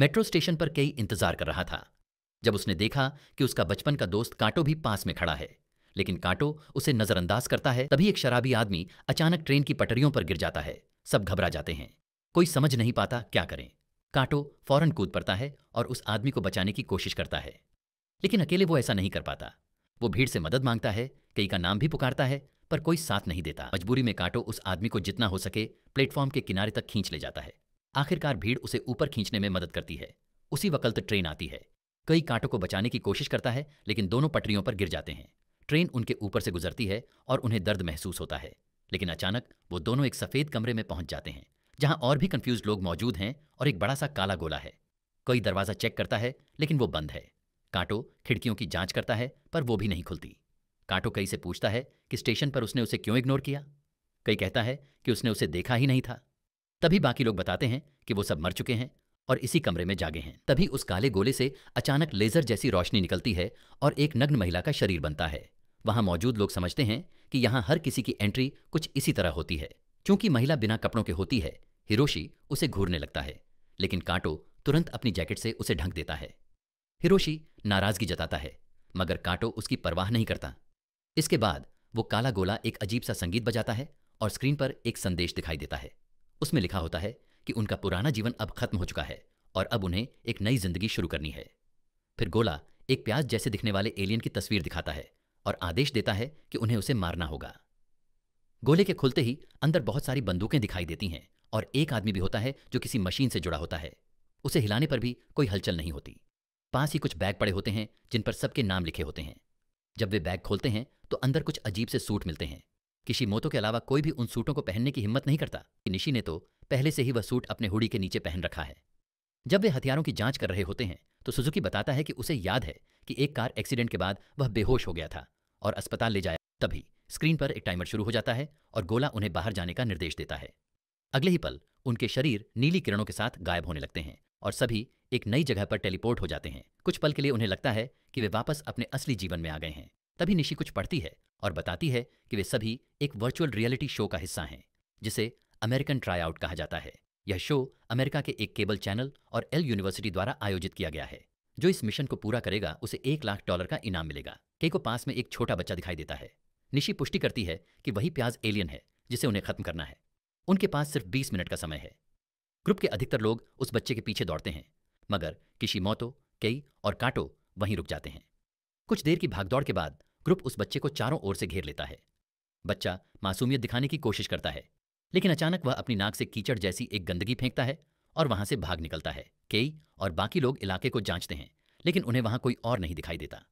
Metro station पर कई इंतजार कर रहा था। जब उसने देखा कि उसका बचपन का दोस्त कांटो भी पास में खड़ा है, लेकिन कांटो उसे नजरअंदाज करता है, तभी एक शराबी आदमी अचानक ट्रेन की पटरियों पर गिर जाता है। सब घबरा जाते हैं, कोई समझ नहीं पाता क्या करें। कांटो फौरन कूद पड़ता है और उस आदमी को बचाने की कोशिश करता है, लेकिन अकेले वो ऐसा नहीं कर पाता। वो भीड़ से मदद मांगता है, कई का नाम भी पुकारता है, पर कोई साथ नहीं देता। मजबूरी में कांटो उस आदमी को जितना हो सके प्लेटफॉर्म के किनारे तक खींच ले जाता है। आखिरकार भीड़ उसे ऊपर खींचने में मदद करती है। उसी वक्त ट्रेन आती है। कई कांटो को बचाने की कोशिश करता है, लेकिन दोनों पटरियों पर गिर जाते हैं। ट्रेन उनके ऊपर से गुजरती है और उन्हें दर्द महसूस होता है, लेकिन अचानक वो दोनों एक सफेद कमरे में पहुंच जाते हैं, जहां और भी कंफ्यूज लोग मौजूद हैं और एक बड़ा सा काला गोला है। कोई दरवाजा चेक करता है, लेकिन वो बंद है। कांटो खिड़कियों की जांच करता है, पर वो भी नहीं खुलती। कांटो कई से पूछता है कि स्टेशन पर उसने उसे क्यों इग्नोर किया। कई कहता है कि उसने उसे देखा ही नहीं था। तभी बाकी लोग बताते हैं कि वो सब मर चुके हैं और इसी कमरे में जागे हैं। तभी उस काले गोले से अचानक लेजर जैसी रोशनी निकलती है और एक नग्न महिला का शरीर बनता है। वहां मौजूद लोग समझते हैं कि यहां हर किसी की एंट्री कुछ इसी तरह होती है। क्योंकि महिला बिना कपड़ों के होती है, हिरोशी उसे घूरने लगता है, लेकिन कांटो तुरंत अपनी जैकेट से उसे ढक देता है। हिरोशी नाराजगी जताता है, मगर कांटो उसकी परवाह नहीं करता। इसके बाद वो काला गोला एक अजीब सा संगीत बजाता है और स्क्रीन पर एक संदेश दिखाई देता है। उसमें लिखा होता है कि उनका पुराना जीवन अब खत्म हो चुका है और अब उन्हें एक नई जिंदगी शुरू करनी है। फिर गोला एक प्याज जैसे दिखने वाले एलियन की तस्वीर दिखाता है और आदेश देता है कि उन्हें उसे मारना होगा। गोले के खुलते ही अंदर बहुत सारी बंदूकें दिखाई देती हैं और एक आदमी भी होता है जो किसी मशीन से जुड़ा होता है। उसे हिलाने पर भी कोई हलचल नहीं होती। पास ही कुछ बैग पड़े होते हैं जिन पर सबके नाम लिखे होते हैं। जब वे बैग खोलते हैं तो अंदर कुछ अजीब से सूट मिलते हैं। किशिमोतो के अलावा कोई भी उन सूटों को पहनने की हिम्मत नहीं करता। निशी ने तो पहले से ही वह सूट अपने हुडी के नीचे पहन रखा है। जब वे हथियारों की जांच कर रहे होते हैं तो सुजुकी बताता है कि उसे याद है कि एक कार एक्सीडेंट के बाद वह बेहोश हो गया था और अस्पताल ले जाया। तभी स्क्रीन पर एक टाइमर शुरू हो जाता है और गोला उन्हें बाहर जाने का निर्देश देता है। अगले ही पल उनके शरीर नीली किरणों के साथ गायब होने लगते हैं और सभी एक नई जगह पर टेलीपोर्ट हो जाते हैं। कुछ पल के लिए उन्हें लगता है कि वे वापस अपने असली जीवन में आ गए हैं। तभी निशी कुछ पढ़ती है और बताती है कि वे सभी एक वर्चुअल रियलिटी शो का हिस्सा हैं, जिसे अमेरिकन ट्राई आउट कहा जाता है। यह शो अमेरिका के एक केबल चैनल और एल यूनिवर्सिटी द्वारा आयोजित किया गया है। जो इस मिशन को पूरा करेगा उसे $1,00,000 का इनाम मिलेगा। के को पास में एक छोटा बच्चा दिखाई देता है। निशी पुष्टि करती है कि वही प्याज एलियन है जिसे उन्हें खत्म करना है। उनके पास सिर्फ 20 मिनट का समय है। ग्रुप के अधिकतर लोग उस बच्चे के पीछे दौड़ते हैं, मगर किशिमोतो, केई और कांटो वहीं रुक जाते हैं। कुछ देर की भागदौड़ के बाद ग्रुप उस बच्चे को चारों ओर से घेर लेता है। बच्चा मासूमियत दिखाने की कोशिश करता है, लेकिन अचानक वह अपनी नाक से कीचड़ जैसी एक गंदगी फेंकता है और वहां से भाग निकलता है। केई और बाकी लोग इलाके को जांचते हैं, लेकिन उन्हें वहां कोई और नहीं दिखाई देता।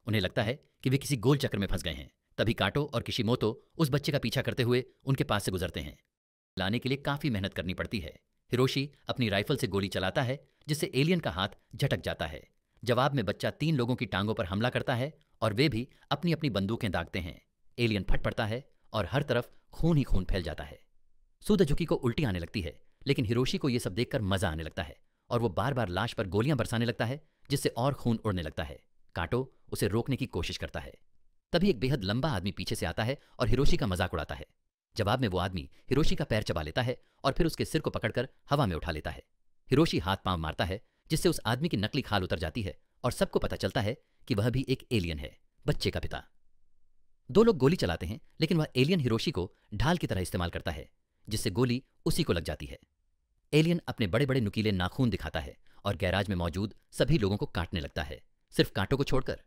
उन्हें लगता है कि वे किसी गोल चक्र में फंस गए हैं। तभी कांटो और किशिमोतो उस बच्चे का पीछा करते हुए उनके पास से गुजरते हैं। लाने के लिए काफी मेहनत करनी पड़ती है। हिरोशी अपनी राइफल से गोली चलाता है, जिससे एलियन का हाथ झटक जाता है। जवाब में बच्चा 3 लोगों की टांगों पर हमला करता है और वे भी अपनी अपनी बंदूकें दागते हैं। एलियन फट पड़ता है और हर तरफ खून ही खून फैल जाता है। सुदजुकी को उल्टी आने लगती है, लेकिन हिरोशी को यह सब देखकर मजा आने लगता है और वो बार बार लाश पर गोलियां बरसाने लगता है, जिससे और खून उड़ने लगता है। कांटो उसे रोकने की कोशिश करता है। तभी एक बेहद लंबा आदमी पीछे से आता है और हिरोशी का मजाक उड़ाता है। जवाब में वो आदमी हिरोशी का पैर चबा लेता है और फिर उसके सिर को पकड़कर हवा में उठा लेता है। हिरोशी हाथ पांव मारता है, जिससे उस आदमी की नकली खाल उतर जाती है और सबको पता चलता है कि वह भी एक एलियन है, बच्चे का पिता। 2 लोग गोली चलाते हैं, लेकिन वह एलियन हिरोशी को ढाल की तरह इस्तेमाल करता है, जिससे गोली उसी को लग जाती है। एलियन अपने बड़े बड़े नुकीले नाखून दिखाता है और गैराज में मौजूद सभी लोगों को काटने लगता है, सिर्फ कांटो को छोड़कर।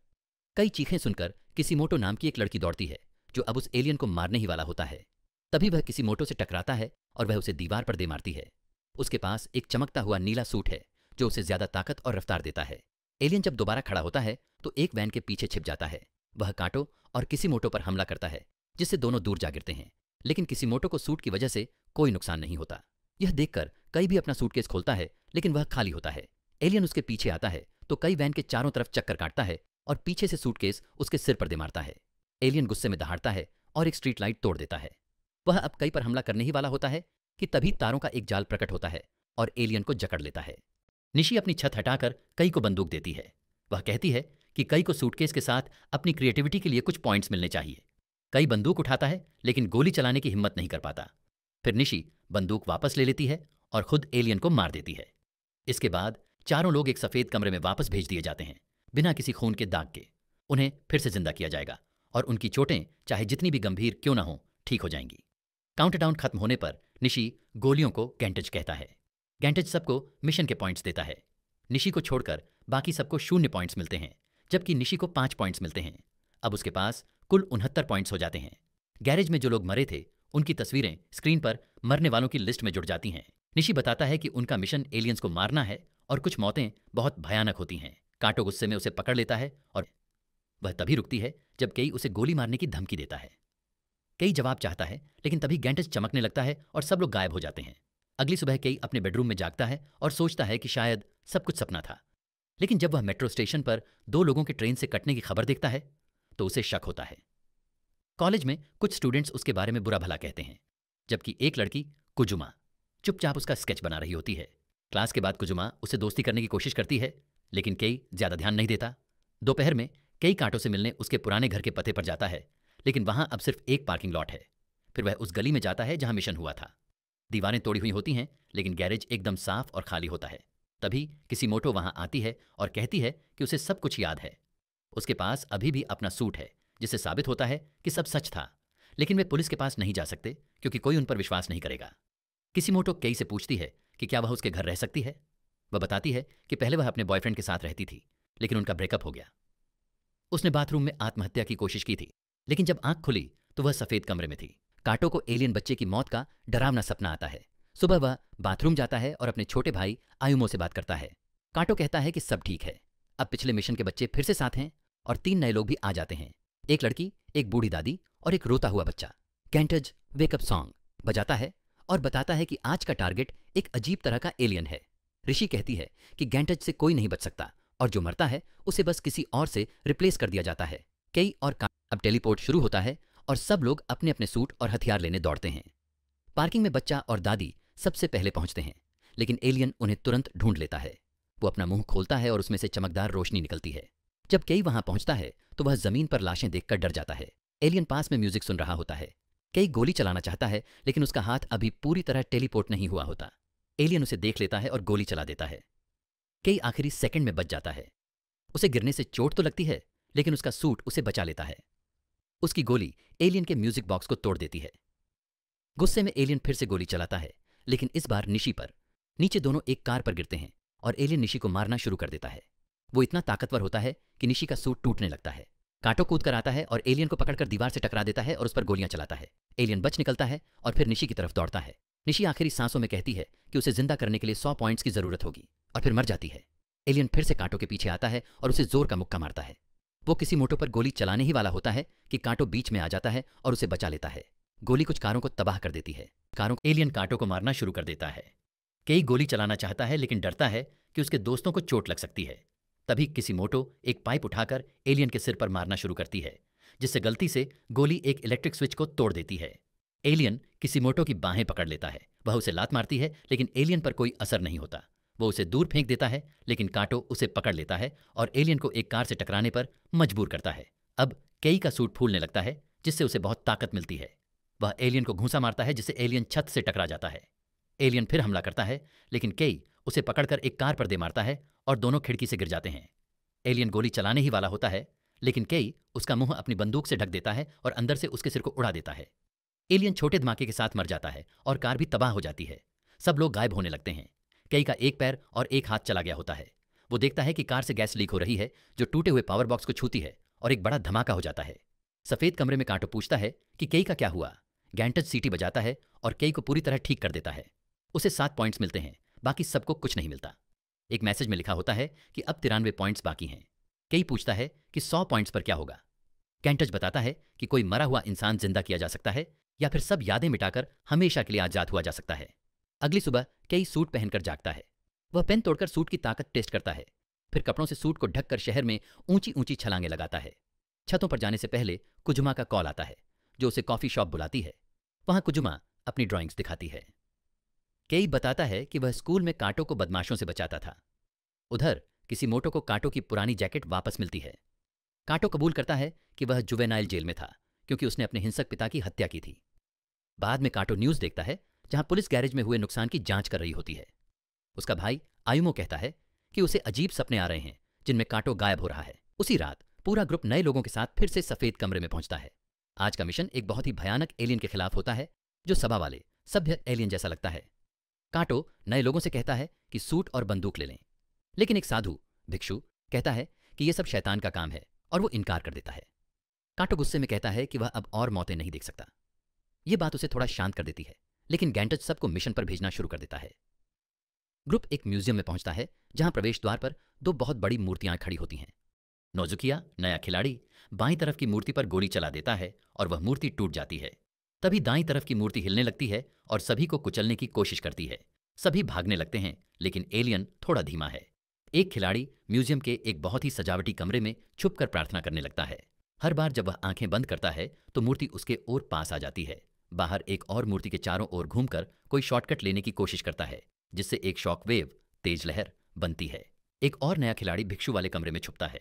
कई चीखें सुनकर किशिमोतो नाम की एक लड़की दौड़ती है, जो अब उस एलियन को मारने ही वाला होता है। तभी वह किशिमोतो से टकराता है और वह उसे दीवार पर दे मारती है। उसके पास एक चमकता हुआ नीला सूट है, जो उसे ज्यादा ताकत और रफ्तार देता है। एलियन जब दोबारा खड़ा होता है तो एक वैन के पीछे छिप जाता है। वह कांटो और किशिमोतो पर हमला करता है, जिससे दोनों दूर जा गिरते हैं, लेकिन किशिमोतो को सूट की वजह से कोई नुकसान नहीं होता। यह देखकर कई भी अपना सूटकेस खोलता है, लेकिन वह खाली होता है। एलियन उसके पीछे आता है तो कई वैन के चारों तरफ चक्कर काटता है और पीछे से सूटकेस उसके सिर पर दे मारता है। एलियन गुस्से में दहाड़ता है और एक स्ट्रीट लाइट तोड़ देता है। वह अब कई पर हमला करने ही वाला होता है कि तभी तारों का एक जाल प्रकट होता है और एलियन को जकड़ लेता है। निशी अपनी छत हटाकर कई को बंदूक देती है। वह कहती है कि कई को सूटकेस के साथ अपनी क्रिएटिविटी के लिए कुछ पॉइंट्स मिलने चाहिए। कई बंदूक उठाता है, लेकिन गोली चलाने की हिम्मत नहीं कर पाता। फिर निशी बंदूक वापस ले लेती है और खुद एलियन को मार देती है। इसके बाद चारों लोग एक सफेद कमरे में वापस भेज दिए जाते हैं, बिना किसी खून के दाग के। उन्हें फिर से जिंदा किया जाएगा और उनकी चोटें चाहे जितनी भी गंभीर क्यों ना हो, ठीक हो जाएंगी। काउंटडाउन खत्म होने पर निशी गोलियों को गैंटेज कहता है। गैंटेज सबको मिशन के पॉइंट्स देता है। निशी को छोड़कर बाकी सबको 0 पॉइंट्स मिलते हैं, जबकि निशी को 5 पॉइंट्स मिलते हैं। अब उसके पास कुल 69 पॉइंट्स हो जाते हैं। गैरेज में जो लोग मरे थे उनकी तस्वीरें स्क्रीन पर मरने वालों की लिस्ट में जुड़ जाती हैं। निशी बताता है कि उनका मिशन एलियंस को मारना है और कुछ मौतें बहुत भयानक होती हैं। कांटो गुस्से में उसे पकड़ लेता है और वह तभी रुकती है जब केई उसे गोली मारने की धमकी देता है। केई जवाब चाहता है, लेकिन तभी गैंटेज चमकने लगता है और सब लोग गायब हो जाते हैं। अगली सुबह केई अपने बेडरूम में जागता है और सोचता है कि शायद सब कुछ सपना था। लेकिन जब वह मेट्रो स्टेशन पर 2 लोगों के ट्रेन से कटने की खबर देखता है तो उसे शक होता है। कॉलेज में कुछ स्टूडेंट्स उसके बारे में बुरा भला कहते हैं, जबकि एक लड़की कुजुमा चुपचाप उसका स्केच बना रही होती है। क्लास के बाद कुजुमा उसे दोस्ती करने की कोशिश करती है, लेकिन केई ज्यादा ध्यान नहीं देता। दोपहर में केई कांटो से मिलने उसके पुराने घर के पते पर जाता है, लेकिन वहां अब सिर्फ एक पार्किंग लॉट है। फिर वह उस गली में जाता है जहां मिशन हुआ था। दीवारें तोड़ी हुई होती हैं, लेकिन गैरेज एकदम साफ और खाली होता है। तभी किसीमोटो वहां आती है और कहती है कि उसे सब कुछ याद है। उसके पास अभी भी अपना सूट है, जिससे साबित होता है कि सब सच था। लेकिन वे पुलिस के पास नहीं जा सकते क्योंकि कोई उन पर विश्वास नहीं करेगा। किसीमोटो केई से पूछती है कि क्या वह उसके घर रह सकती है। वह बताती है कि पहले वह अपने बॉयफ्रेंड के साथ रहती थी, लेकिन उनका ब्रेकअप हो गया। उसने बाथरूम में आत्महत्या की कोशिश की थी, लेकिन जब आंख खुली तो वह सफेद कमरे में थी। कांटो को एलियन बच्चे की मौत का डरावना सपना आता है। सुबह वह बाथरूम जाता है और अपने छोटे भाई आयुमो से बात करता है। कांटो कहता है कि सब ठीक है, अब पिछले मिशन के बच्चे फिर से साथ हैं और 3 नए लोग भी आ जाते हैं। एक लड़की, एक बूढ़ी दादी और एक रोता हुआ बच्चा। गैंटेज वेकअप सॉन्ग बजाता है और बताता है कि आज का टारगेट एक अजीब तरह का एलियन है। ऋषि कहती है कि गैंटेज से कोई नहीं बच सकता और जो मरता है उसे बस किसी और से रिप्लेस कर दिया जाता है। केई और अब टेलीपोर्ट शुरू होता है और सब लोग अपने अपने सूट और हथियार लेने दौड़ते हैं। पार्किंग में बच्चा और दादी सबसे पहले पहुंचते हैं, लेकिन एलियन उन्हें तुरंत ढूंढ लेता है। वो अपना मुंह खोलता है और उसमें से चमकदार रोशनी निकलती है। जब केई वहां पहुंचता है तो वह जमीन पर लाशें देखकर डर जाता है। एलियन पास में म्यूजिक सुन रहा होता है। केई गोली चलाना चाहता है, लेकिन उसका हाथ अभी पूरी तरह टेलीपोर्ट नहीं हुआ होता। एलियन उसे देख लेता है और गोली चला देता है। केई आखिरी सेकंड में बच जाता है। उसे गिरने से चोट तो लगती है, लेकिन उसका सूट उसे बचा लेता है। उसकी गोली एलियन के म्यूजिक बॉक्स को तोड़ देती है। गुस्से में एलियन फिर से गोली चलाता है, लेकिन इस बार निशी पर। नीचे दोनों एक कार पर गिरते हैं और एलियन निशी को मारना शुरू कर देता है। वो इतना ताकतवर होता है कि निशी का सूट टूटने लगता है। कांटो कूद कर आता है और एलियन को पकड़कर दीवार से टकरा देता है और उस पर गोलियां चलाता है। एलियन बच निकलता है और फिर निशी की तरफ दौड़ता है। निशी आखिरी सांसों में कहती है कि उसे जिंदा करने के लिए 100 पॉइंट्स की जरूरत होगी और फिर मर जाती है। एलियन फिर से कांटो के पीछे आता है और उसे जोर का मुक्का मारता है। वो किसीमोटो पर गोली चलाने ही वाला होता है कि कांटो बीच में आ जाता है और उसे बचा लेता है। गोली कुछ कारों को तबाह कर देती है। एलियन कांटो को मारना शुरू कर देता है। केई गोली चलाना चाहता है, लेकिन डरता है कि उसके दोस्तों को चोट लग सकती है। तभी किसीमोटो एक पाइप उठाकर एलियन के सिर पर मारना शुरू करती है, जिससे गलती से गोली एक इलेक्ट्रिक स्विच को तोड़ देती है। एलियन किसीमोटो की बाहें पकड़ लेता है। वह उसे लात मारती है, लेकिन एलियन पर कोई असर नहीं होता। वो उसे दूर फेंक देता है, लेकिन कांटो उसे पकड़ लेता है और एलियन को एक कार से टकराने पर मजबूर करता है। अब केई का सूट फूलने लगता है, जिससे उसे बहुत ताकत मिलती है। वह एलियन को घूंसा मारता है, जिससे एलियन छत से टकरा जाता है। एलियन फिर हमला करता है, लेकिन केई उसे पकड़कर एक कार पर दे मारता है और दोनों खिड़की से गिर जाते हैं। एलियन गोली चलाने ही वाला होता है, लेकिन केई उसका मुंह अपनी बंदूक से ढक देता है और अंदर से उसके सिर को उड़ा देता है। एलियन छोटे धमाके के साथ मर जाता है और कार भी तबाह हो जाती है। सब लोग गायब होने लगते हैं। केई का एक पैर और एक हाथ चला गया होता है। वो देखता है कि कार से गैस लीक हो रही है, जो टूटे हुए पावर बॉक्स को छूती है और एक बड़ा धमाका हो जाता है। सफेद कमरे में कांटो पूछता है कि केई का क्या हुआ। गैंटेज सीटी बजाता है और केई को पूरी तरह ठीक कर देता है। उसे 7 पॉइंट्स मिलते हैं, बाकी सबको कुछ नहीं मिलता। एक मैसेज में लिखा होता है कि अब 93 पॉइंट्स बाकी हैं। केई पूछता है कि 100 पॉइंट्स पर क्या होगा। गैंटेज बताता है कि कोई मरा हुआ इंसान जिंदा किया जा सकता है या फिर सब यादें मिटाकर हमेशा के लिए आजाद हुआ जा सकता है। अगली सुबह केई सूट पहनकर जागता है। वह पेन तोड़कर सूट की ताकत टेस्ट करता है। फिर कपड़ों से सूट को ढककर शहर में ऊंची ऊंची छलांगे लगाता है। छतों पर जाने से पहले कुजुमा का कॉल आता है, जो उसे कॉफी शॉप बुलाती है। वहां कुजुमा अपनी ड्राइंग्स दिखाती है। केई बताता है कि वह स्कूल में कांटो को बदमाशों से बचाता था। उधर किसीमोटो को कांटो की पुरानी जैकेट वापस मिलती है। कांटो कबूल करता है कि वह जुवेनाइल जेल में था, क्योंकि उसने अपने हिंसक पिता की हत्या की थी। बाद में कांटो न्यूज देखता है, जहां पुलिस गैरेज में हुए नुकसान की जांच कर रही होती है। उसका भाई आयुमो कहता है कि उसे अजीब सपने आ रहे हैं जिनमें काटो गायब हो रहा है। उसी रात पूरा ग्रुप नए लोगों के साथ फिर से सफेद कमरे में पहुंचता है। आज का मिशन एक बहुत ही भयानक एलियन के खिलाफ होता है जो सभा वाले सभ्य एलियन जैसा लगता है। काटो नए लोगों से कहता है कि सूट और बंदूक ले लें, लेकिन एक साधु भिक्षु कहता है कि यह सब शैतान का काम है और वो इनकार कर देता है। काटो गुस्से में कहता है कि वह अब और मौतें नहीं देख सकता। यह बात उसे थोड़ा शांत कर देती है, लेकिन गैंटच सबको मिशन पर भेजना शुरू कर देता है। ग्रुप एक म्यूजियम में पहुंचता है जहां प्रवेश द्वार पर दो बहुत बड़ी मूर्तियां खड़ी होती हैं। नोजुकिया नया खिलाड़ी बाईं तरफ की मूर्ति पर गोली चला देता है और वह मूर्ति टूट जाती है। तभी दाईं तरफ की मूर्ति हिलने लगती है और सभी को कुचलने की कोशिश करती है। सभी भागने लगते हैं, लेकिन एलियन थोड़ा धीमा है। एक खिलाड़ी म्यूजियम के एक बहुत ही सजावटी कमरे में छुपकर प्रार्थना करने लगता है। हर बार जब वह आंखें बंद करता है तो मूर्ति उसके और पास आ जाती है। बाहर एक और मूर्ति के चारों ओर घूमकर कोई शॉर्टकट लेने की कोशिश करता है, जिससे एक शॉक वेव तेज लहर बनती है। एक और नया खिलाड़ी भिक्षु वाले कमरे में छुपता है।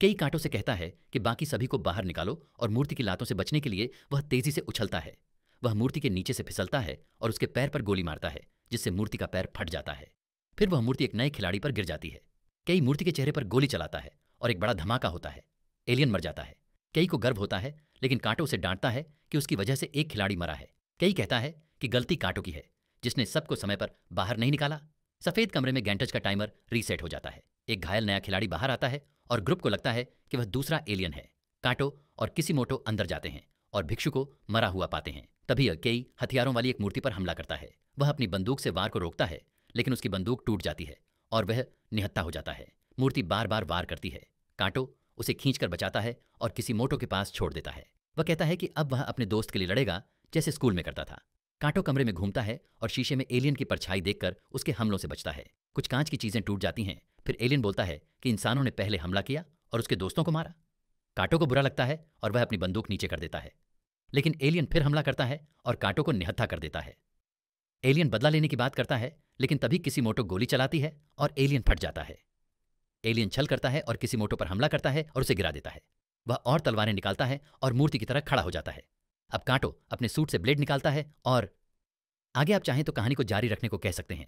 कई कांटों से कहता है कि बाकी सभी को बाहर निकालो और मूर्ति की लातों से बचने के लिए वह तेजी से उछलता है। वह मूर्ति के नीचे से फिसलता है और उसके पैर पर गोली मारता है, जिससे मूर्ति का पैर फट जाता है। फिर वह मूर्ति एक नए खिलाड़ी पर गिर जाती है। कई मूर्ति के चेहरे पर गोली चलाता है और एक बड़ा धमाका होता है। एलियन मर जाता है। कई को गर्व होता है, लेकिन कांटो उसे डांटता है कि उसकी वजह से एक खिलाड़ी मरा है। कई कहता है कि गलती कांटो की है, जिसने सबको समय पर बाहर नहीं निकाला। सफेद कमरे में गैंटच का टाइमर रीसेट हो जाता है। एक घायल नया खिलाड़ी बाहर आता है और ग्रुप को लगता है कि वह दूसरा एलियन है। कांटो और किसिमोटो अंदर जाते हैं और भिक्षु को मरा हुआ पाते हैं। तभी केई हथियारों वाली एक मूर्ति पर हमला करता है। वह अपनी बंदूक से वार को रोकता है, लेकिन उसकी बंदूक टूट जाती है और वह निहत्था हो जाता है। मूर्ति बार बार वार करती है। कांटो उसे खींचकर बचाता है और किसिमोटो के पास छोड़ देता है। वह कहता है कि अब वह अपने दोस्त के लिए लड़ेगा, जैसे स्कूल में करता था। कांटो कमरे में घूमता है और शीशे में एलियन की परछाई देखकर उसके हमलों से बचता है। कुछ कांच की चीजें टूट जाती हैं। फिर एलियन बोलता है कि इंसानों ने पहले हमला किया और उसके दोस्तों को मारा। कांटो को बुरा लगता है और वह अपनी बंदूक नीचे कर देता है, लेकिन एलियन फिर हमला करता है और कांटो को निहत्था कर देता है। एलियन बदला लेने की बात करता है, लेकिन तभी किसिमोटो गोली चलाती है और एलियन फट जाता है। एलियन छल करता है और किसिमोटो पर हमला करता है और उसे गिरा देता है। वह और तलवारें निकालता है और मूर्ति की तरह खड़ा हो जाता है। अब कांटो अपने सूट से ब्लेड निकालता है और आगे आप चाहें तो कहानी को जारी रखने को कह सकते हैं।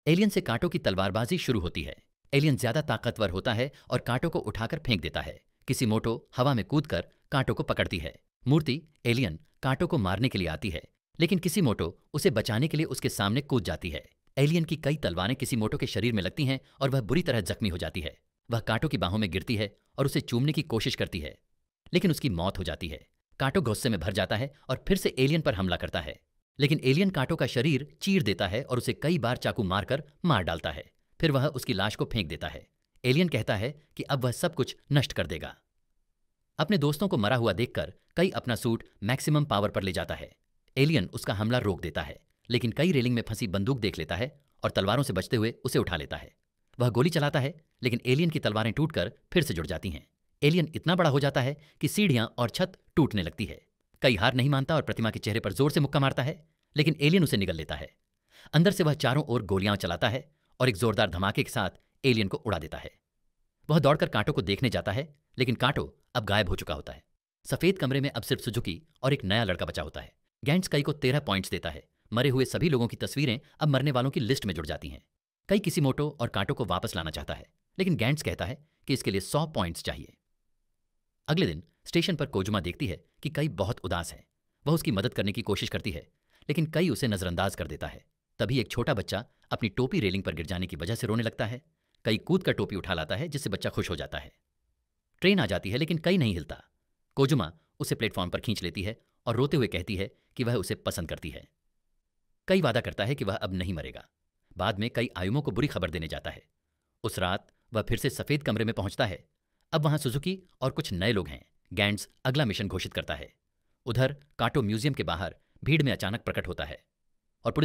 एलियन से कांटो की तलवारबाजी शुरू होती है। एलियन ज्यादा ताकतवर होता है और कांटो को उठाकर फेंक देता है। किसिमोटो हवा में कूदकर कांटो को पकड़ती है। मूर्ति एलियन कांटो को मारने के लिए आती है, लेकिन किसिमोटो उसे बचाने के लिए उसके सामने कूद जाती है। एलियन की कई तलवारें किसिमोटो के शरीर में लगती हैं और वह बुरी तरह जख्मी हो जाती है। वह कांटो की बाहों में गिरती है और उसे चूमने की कोशिश करती है, लेकिन उसकी मौत हो जाती है। कांटो गुस्से में भर जाता है और फिर से एलियन पर हमला करता है, लेकिन एलियन कांटो का शरीर चीर देता है और उसे कई बार चाकू मारकर मार डालता है। फिर वह उसकी लाश को फेंक देता है। एलियन कहता है कि अब वह सब कुछ नष्ट कर देगा। अपने दोस्तों को मरा हुआ देखकर कई अपना सूट मैक्सिमम पावर पर ले जाता है। एलियन उसका हमला रोक देता है, लेकिन कई रेलिंग में फंसी बंदूक देख लेता है और तलवारों से बचते हुए उसे उठा लेता है। वह गोली चलाता है, लेकिन एलियन की तलवारें टूटकर फिर से जुड़ जाती हैं। एलियन इतना बड़ा हो जाता है कि सीढ़ियां और छत टूटने लगती है। कई हार नहीं मानता और प्रतिमा के चेहरे पर जोर से मुक्का मारता है, लेकिन एलियन उसे निगल लेता है। अंदर से वह चारों ओर गोलियां चलाता है और एक जोरदार धमाके के साथ एलियन को उड़ा देता है। वह दौड़कर कांटो को देखने जाता है, लेकिन कांटो अब गायब हो चुका होता है। सफेद कमरे में अब सिर्फ सुजुकी और एक नया लड़का बचा होता है। गैंट्स कई को 13 पॉइंट्स देता है। मरे हुए सभी लोगों की तस्वीरें अब मरने वालों की लिस्ट में जुड़ जाती हैं। कई किसिमोटो और कांटो को वापस लाना चाहता है, लेकिन गैंट्स कहता है कि इसके लिए 100 पॉइंट्स चाहिए। अगले दिन स्टेशन पर कोजुमा देखती है कि कई बहुत उदास है। वह उसकी मदद करने की कोशिश करती है, लेकिन कई उसे नजरअंदाज कर देता है। तभी एक छोटा बच्चा अपनी टोपी रेलिंग पर गिर जाने की वजह से रोने लगता है। कई कूद कर टोपी उठा लाता है, जिससे बच्चा खुश हो जाता है। ट्रेन आ जाती है, लेकिन कई नहीं हिलता। कोजुमा उसे प्लेटफॉर्म पर खींच लेती है और रोते हुए कहती है कि वह उसे पसंद करती है। कई वादा करता है कि वह अब नहीं मरेगा। बाद में कई आयुमों को बुरी खबर देने जाता है। उस रात वह फिर से सफेद कमरे में पहुंचता है। अब वहां सुजुकी और कुछ नए लोग हैं। गैंट्स अगला मिशन घोषित करता है। उधर कांटो म्यूजियम के बाहर भीड़ में अचानक प्रकट होता है।